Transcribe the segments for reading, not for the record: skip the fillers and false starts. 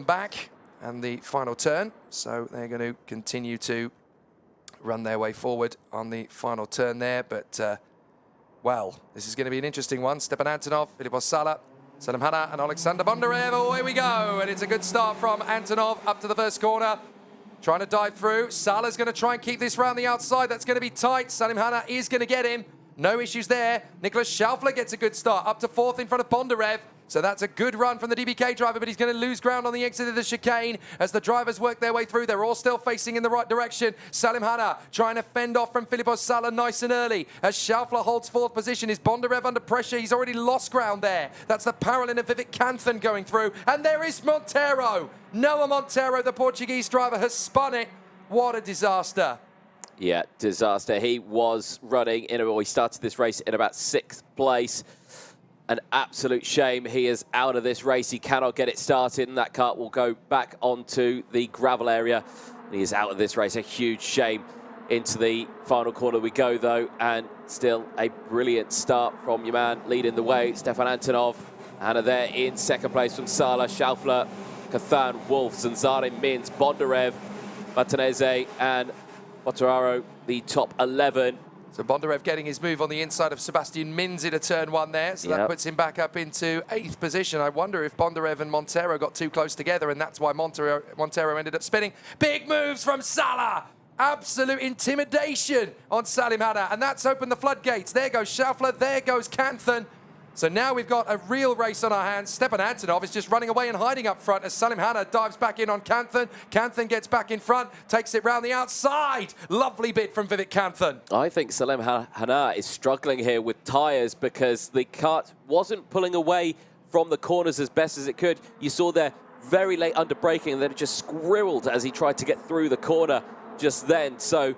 back and the final turn. So they're going to continue to run their way forward on the final turn there. But, well, this is going to be an interesting one. Stepan Antonov, Filipos Sala, Salim Hanna and Alexander Bondarev. Away we go. And it's a good start from Antonov up to the first corner. Trying to dive through. Sala's going to try and keep this round the outside. That's going to be tight. Salim Hanna is going to get him. No issues there. Nicholas Schaufler gets a good start. Up to fourth in front of Bondarev. So that's a good run from the DBK driver, but he's going to lose ground on the exit of the chicane as the drivers work their way through. They're all still facing in the right direction. Salim Hanna trying to fend off from Filipos Sala nice and early as Schaufler holds fourth position. Is Bondarev under pressure? He's already lost ground there. That's the Paralin of Vivek Canthan going through. And there is Monteiro. Noah Monteiro, the Portuguese driver, has spun it. What a disaster. Yeah, disaster. He was running he started this race in about 6th place. An absolute shame. He is out of this race. He cannot get it started, and that kart will go back onto the gravel area. He is out of this race. A huge shame. Into the final corner we go, though, and still a brilliant start from your man leading the way, Stepan Antonov. Hanna there in 2nd place from Sala, Schaufler, Canthan, Wolf, Zanzarin, Mins, Bondarev, Martinez, and Botararo, the top 11. So Bondarev getting his move on the inside of Sebastian Mins into turn 1 there. So that puts him back up into 8th position. I wonder if Bondarev and Monteiro got too close together, and that's why Monteiro ended up spinning. Big moves from Sala. Absolute intimidation on Salim Hanna. And that's opened the floodgates. There goes Schaufler. There goes Canthan. So now we've got a real race on our hands. Stepan Antonov is just running away and hiding up front as Salim Hanna dives back in on Canthan. Canthan gets back in front, takes it round the outside. Lovely bit from Vivek Canthan. I think Salim Hanna is struggling here with tyres because the kart wasn't pulling away from the corners as best as it could. You saw there very late under braking, and then it just squirreled as he tried to get through the corner just then. So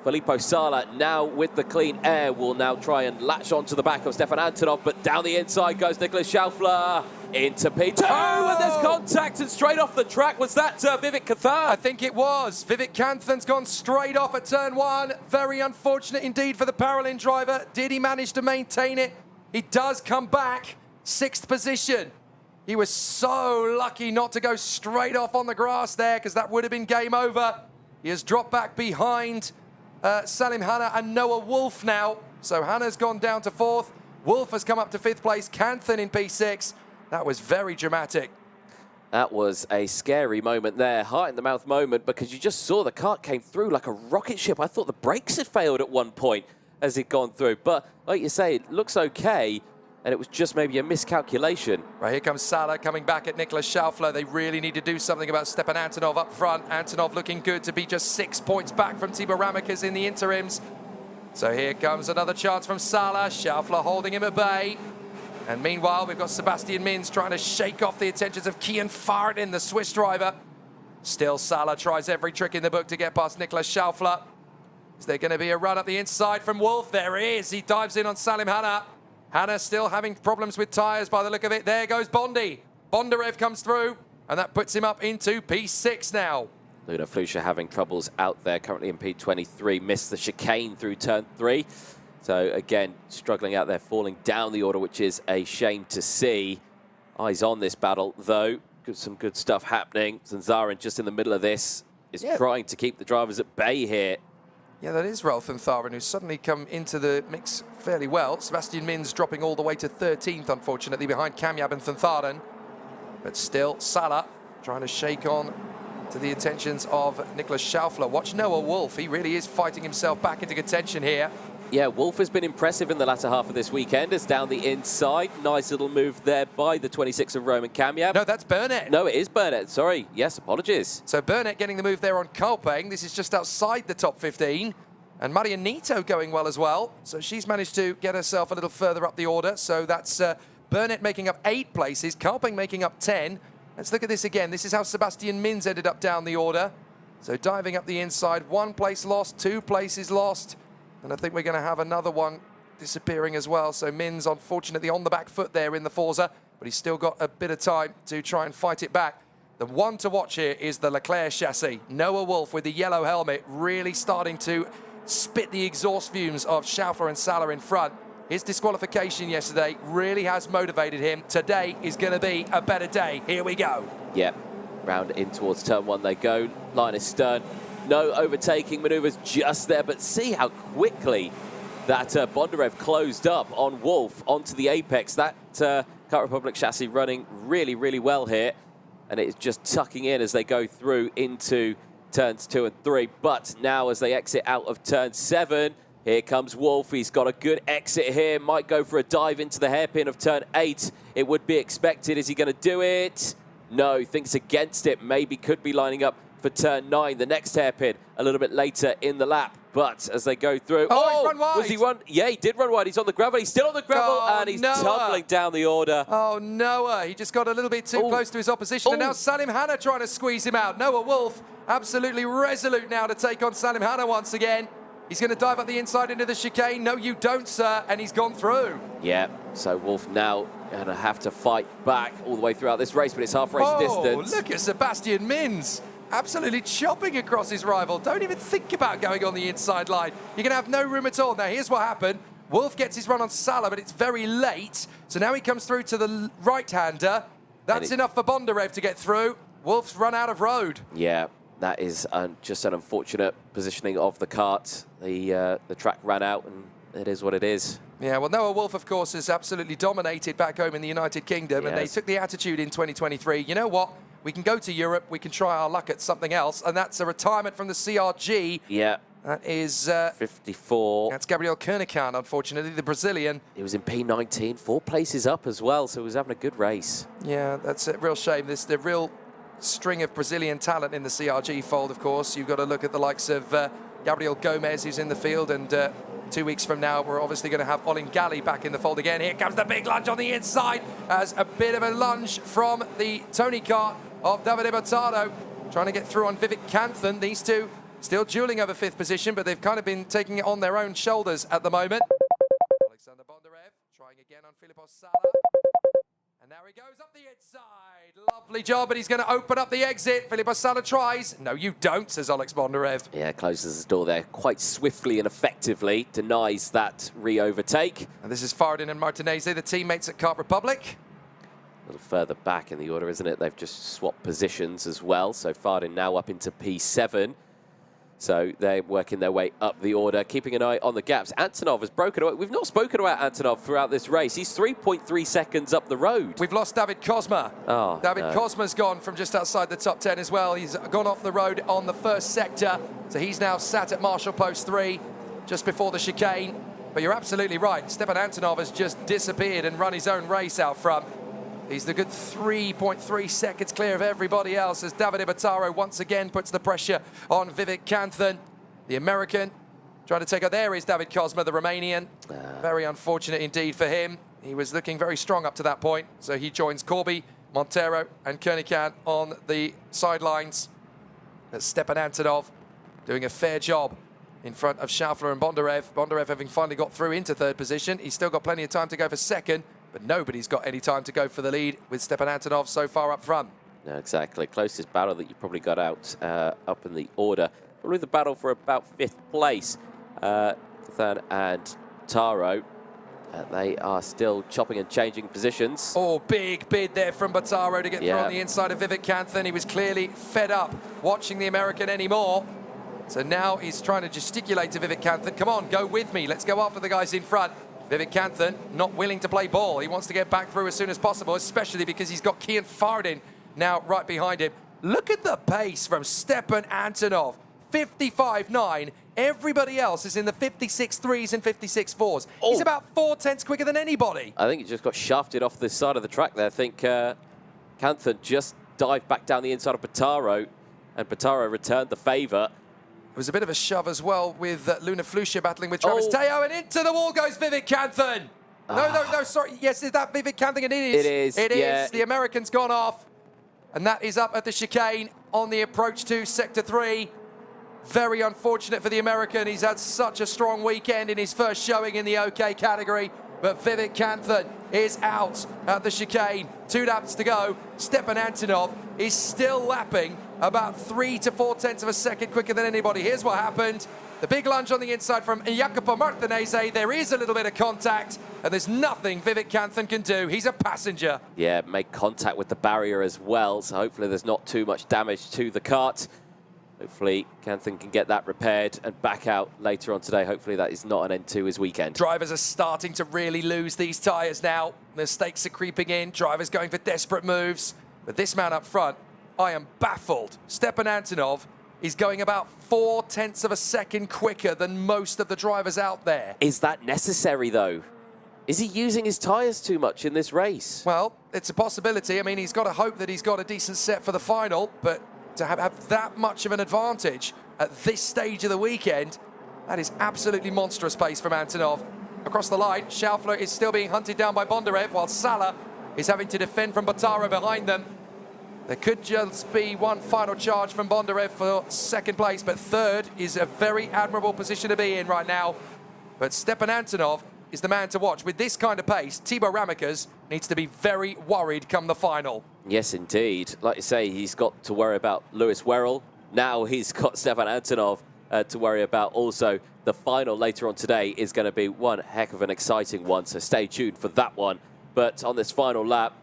Filipos Sala now with the clean air will now try and latch onto the back of Stepan Antonov, but down the inside goes Nicholas Schaufler into P2, and there's contact, and straight off the track. Was that Vivek Canthan? I think it was. Vivek Canthan's gone straight off at turn 1. Very unfortunate indeed for the Paralin driver. Did he manage to maintain it? He does come back. 6th position. He was so lucky not to go straight off on the grass there, because that would have been game over. He has dropped back behind Salim Hanna and Noah Wolf now. So Hanna's gone down to 4th. Wolf has come up to 5th place. Canthan in P6. That was very dramatic. That was a scary moment there. Heart-in-the-mouth moment, because you just saw the kart came through like a rocket ship. I thought the brakes had failed at one point as it gone through. But like you say, it looks okay. And it was just maybe a miscalculation. Right, here comes Sala coming back at Nicholas Schaufler. They really need to do something about Stepan Antonov up front. Antonov looking good to be just 6 points back from Tibor Ramikas in the interims. So here comes another chance from Sala. Schaufler holding him at bay. And meanwhile, we've got Sebastian Mins trying to shake off the attentions of Kian Faradin, the Swiss driver. Still, Sala tries every trick in the book to get past Nicholas Schaufler. Is there going to be a run up the inside from Wolf? There is. He dives in on Salim Hanna. Hanna still having problems with tyres by the look of it. There goes Bondi. Bondarev comes through, and that puts him up into P6 now. Luna Flusha having troubles out there, currently in P23. Missed the chicane through turn 3. So again, struggling out there, falling down the order, which is a shame to see. Eyes on this battle, though. Some good stuff happening. Zanzarin just in the middle of this is trying to keep the drivers at bay here. Yeah, that is Ralph Thantharan, who's suddenly come into the mix fairly well. Sebastian Mins dropping all the way to 13th, unfortunately, behind Kamyab and Thantharan. But still, Sala trying to shake on to the attentions of Nicholas Schaufler. Watch Noah Wolf. He really is fighting himself back into contention here. Yeah, Wolf has been impressive in the latter half of this weekend. It's down the inside. Nice little move there by the 26 of Roman Kamyab. No, that's Burnett. No, it is Burnett. Sorry. Yes, apologies. So Burnett getting the move there on Kolpeng. This is just outside the top 15. And Maria Nito going well as well. So she's managed to get herself a little further up the order. So that's Burnett making up 8 places. Kolpeng making up 10. Let's look at this again. This is how Sebastian Mins ended up down the order. So diving up the inside. 1 place lost, 2 places lost. And I think we're going to have another one disappearing as well. So Mins, unfortunately, on the back foot there in the Forza, but he's still got a bit of time to try and fight it back. The one to watch here is the Leclerc chassis. Noah Wolf with the yellow helmet really starting to spit the exhaust fumes of Schaufler and Sala in front. his disqualification yesterday really has motivated him. Today is going to be a better day. Here we go. Yep, round in towards turn one they go. Line is stern. No overtaking maneuvers just there, but see how quickly that Bondarev closed up on Wolf onto the apex. That Kart Republic chassis running really, really well here. And it's just tucking in as they go through into turns 2 and 3. But now as they exit out of turn 7, here comes Wolf. He's got a good exit here. Might go for a dive into the hairpin of turn 8. It would be expected. Is he going to do it? No, thinks against it. Maybe could be lining up for turn 9, the next hairpin, a little bit later in the lap. But as they go through... he's run wide. Was he run? Yeah, he did run wide. He's on the gravel. He's still on the gravel, and he's tumbling down the order. Oh, Noah. He just got a little bit too close to his opposition. And now Salim Hanna trying to squeeze him out. Noah Wolf absolutely resolute now to take on Salim Hanna once again. He's going to dive up the inside into the chicane. No, you don't, sir. And he's gone through. Yeah, so Wolf now going to have to fight back all the way throughout this race, but it's half race distance. Oh, look at Sebastian Mins. Absolutely chopping across his rival. Don't even think about going on the inside line. You're going to have no room at all. Now, here's what happened. Wolf gets his run on Salah, but it's very late. So now he comes through to the right-hander. That's enough for Bondarev to get through. Wolf's run out of road. Yeah, that is just an unfortunate positioning of the kart. The track ran out, and it is what it is. Yeah, well, Noah Wolf, of course, has absolutely dominated back home in the United Kingdom, and they took the attitude in 2023. You know what? We can go to Europe, we can try our luck at something else, and that's a retirement from the CRG. Yeah. That is... 54. That's Gabriel Kernikan, unfortunately, the Brazilian. He was in P19, 4 places up as well, so he was having a good race. Yeah, that's a real shame. There's the real string of Brazilian talent in the CRG fold, of course. You've got to look at the likes of Gabriel Gomez, who's in the field, and 2 weeks from now, we're obviously going to have Olin Gali back in the fold again. Here comes the big lunge on the inside, as a bit of a lunge from the Tony kart of Davide Battaro, trying to get through on Vivek Kanthan. These two still dueling over 5th position, but they've kind of been taking it on their own shoulders at the moment. Alexander Bondarev trying again on Filipos Sala. And now he goes up the inside. Lovely job, but he's going to open up the exit. Filipos Sala tries. No, you don't, says Alex Bondarev. Yeah, closes his door there quite swiftly and effectively. Denies that re-overtake. And this is Faradin and Martinez, the teammates at Kart Republic. A little further back in the order, isn't it? They've just swapped positions as well. So Fardin now up into P7. So they're working their way up the order, keeping an eye on the gaps. Antonov has broken away. We've not spoken about Antonov throughout this race. He's 3.3 seconds up the road. We've lost David Kozma. Oh, David Kozma's gone from just outside the top 10 as well. He's gone off the road on the first sector. So he's now sat at Marshall Post 3, just before the chicane. But you're absolutely right. Stepan Antonov has just disappeared and run his own race out front. He's the good 3.3 seconds clear of everybody else as Davide Battaro once again puts the pressure on Vivek Kanthan, the American. Trying to take out, there is David Kozma, the Romanian. Very unfortunate indeed for him. He was looking very strong up to that point. So he joins Corby, Montero and Kernikan on the sidelines. As Stepan Antonov doing a fair job in front of Schaufler and Bondarev. Bondarev having finally got through into 3rd position. He's still got plenty of time to go for 2nd. But nobody's got any time to go for the lead with Stepan Antonov so far up front. No, exactly. Closest battle that you probably got out up in the order. Probably the battle for about 5th place. Kanthan and Taro, they are still chopping and changing positions. Oh, big bid there from Battaro to get through on the inside of Vivek Kanthan. He was clearly fed up watching the American anymore. So now he's trying to gesticulate to Vivek Kanthan. Come on, go with me. Let's go after the guys in front. Vivek Kanthan not willing to play ball. He wants to get back through as soon as possible, especially because he's got Kian Fardin now right behind him. Look at the pace from Stepan Antonov. 55.9. Everybody else is in the 56.3s and 56.4s. Oh. He's about 4/10 quicker than anybody. I think he just got shafted off this side of the track there. I think Kanthan just dived back down the inside of Battaro, and Battaro returned the favour. It was a bit of a shove as well with Luna Flusha battling with Travis Teo, and into the wall goes Vivek Kanthan. No, sorry. Yes, is that Vivek Kanthan? It is. It is. The American's gone off. And that is up at the chicane on the approach to Sector 3. Very unfortunate for the American. He's had such a strong weekend in his first showing in the OK category. But Vivek Kanthan is out at the chicane. 2 laps to go. Stepan Antonov is still lapping about 3 to 4 tenths of a second quicker than anybody. Here's what happened. The big lunge on the inside from Jacopo Martinez. There is a little bit of contact, and there's nothing Vivek Kanthan can do. He's a passenger. Yeah, make contact with the barrier as well, so hopefully there's not too much damage to the kart. Hopefully Kanthan can get that repaired and back out later on today. Hopefully that is not an end to his weekend. Drivers are starting to really lose these tyres now. Mistakes are creeping in. Drivers going for desperate moves. But this man up front, I am baffled. Stepan Antonov is going about 0.4 of a second quicker than most of the drivers out there. Is that necessary, though? Is he using his tyres too much in this race? Well, it's a possibility. I mean, he's got to hope that he's got a decent set for the final, but to have that much of an advantage at this stage of the weekend, that is absolutely monstrous pace from Antonov. Across the line, Schaufler is still being hunted down by Bondarev, while Salah is having to defend from Botaro behind them. There could just be one final charge from Bondarev for second place, but third is a very admirable position to be in right now. But Stepan Antonov is the man to watch. With this kind of pace, Thibaut Ramakas needs to be very worried come the final. Yes, indeed. Like you say, he's got to worry about Lewis Werrell. Now he's got Stepan Antonov to worry about also. The final later on today is going to be one heck of an exciting one, so stay tuned for that one. But on this final lap,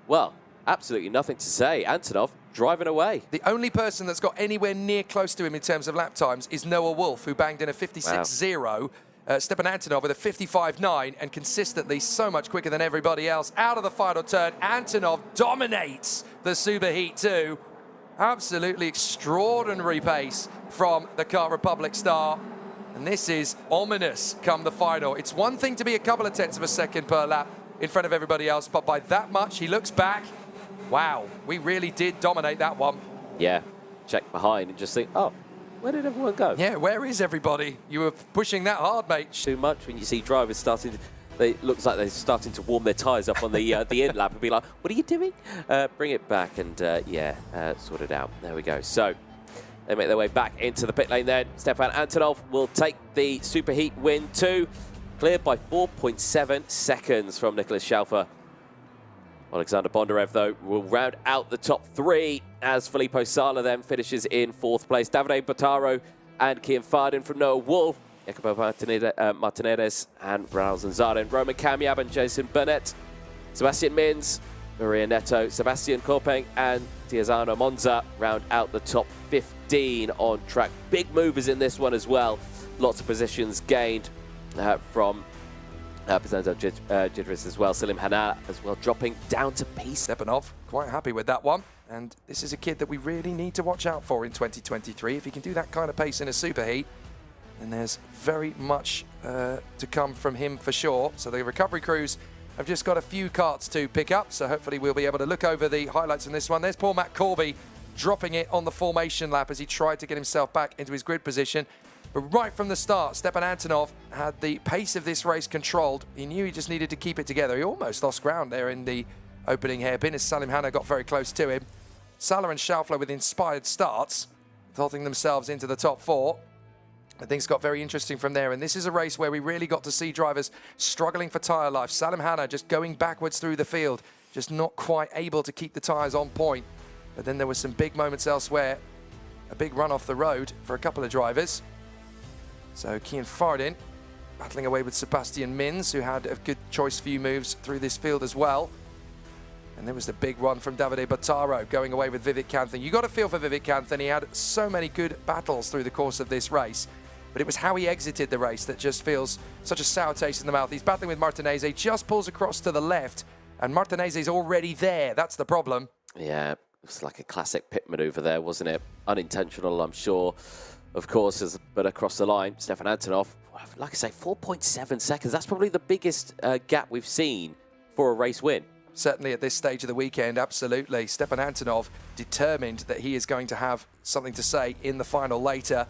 well, absolutely nothing to say. Antonov driving away. The only person that's got anywhere near close to him in terms of lap times is Noah Wolf, who banged in a 56.0. Wow. Stepan Antonov with a 55.9 and consistently so much quicker than everybody else. Out of the final turn, Antonov dominates the superheat 2. Absolutely extraordinary pace from the Kart Republic star. And this is ominous come the final. It's one thing to be a couple of tenths of a second per lap in front of everybody else, but by that much, he looks back. Wow, we really did dominate that one. Yeah, check behind and just think, oh, where did everyone go? Yeah, where is everybody? You were pushing that hard, mate. Too much when you see drivers starting to, it looks like they're starting to warm their tyres up on the end lap and be like, what are you doing? Bring it back and, sort it out. There we go. So they make their way back into the pit lane then. Stepan Antonov will take the superheat win too. Cleared by 4.7 seconds from Nicholas Schaufler. Alexander Bondarev, though, will round out the top three as Filippo Sala then finishes in fourth place. Davide Botaro and Kian Fardin from Noah Wolf, Jacopo Martinez and Brunel Zanzaren, Roman Kamiab and Jason Burnett, Sebastian Mins, Maria Neto, Sebastian Korpeng and Tiziano Monza round out the top 15 on track. Big movers in this one as well. Lots of positions gained from Pisano Gidris as well, Salim Hana as well, dropping down to P7. Stepanov, quite happy with that one. And this is a kid that we really need to watch out for in 2023. If he can do that kind of pace in a superheat, then there's very much to come from him for sure. So the recovery crews have just got a few karts to pick up, so hopefully we'll be able to look over the highlights in this one. There's poor Matt Corby dropping it on the formation lap as he tried to get himself back into his grid position. But right from the start, Stepan Antonov had the pace of this race controlled. He knew he just needed to keep it together. He almost lost ground there in the opening hairpin as Salim Hana got very close to him. Salah and Schaufler with inspired starts, vaulting themselves into the top four. And things got very interesting from there. And this is a race where we really got to see drivers struggling for tyre life. Salim Hana just going backwards through the field, just not quite able to keep the tyres on point. But then there were some big moments elsewhere. A big run off the road for a couple of drivers. So Kian Fardin battling away with Sebastian Mins, who had a good choice few moves through this field as well. And there was the big one from Davide Botaro going away with Vivek Kanthan. You got to feel for Vivek Kanthan. He had so many good battles through the course of this race. But it was how he exited the race that just feels such a sour taste in the mouth. He's battling with Martinez, just pulls across to the left, and Martinez is already there. That's the problem. Yeah, it was like a classic pit maneuver there, wasn't it? Unintentional, I'm sure. Of course, but across the line, Stepan Antonov, like I say, 4.7 seconds. That's probably the biggest gap we've seen for a race win. Certainly at this stage of the weekend, absolutely. Stepan Antonov determined that he is going to have something to say in the final later.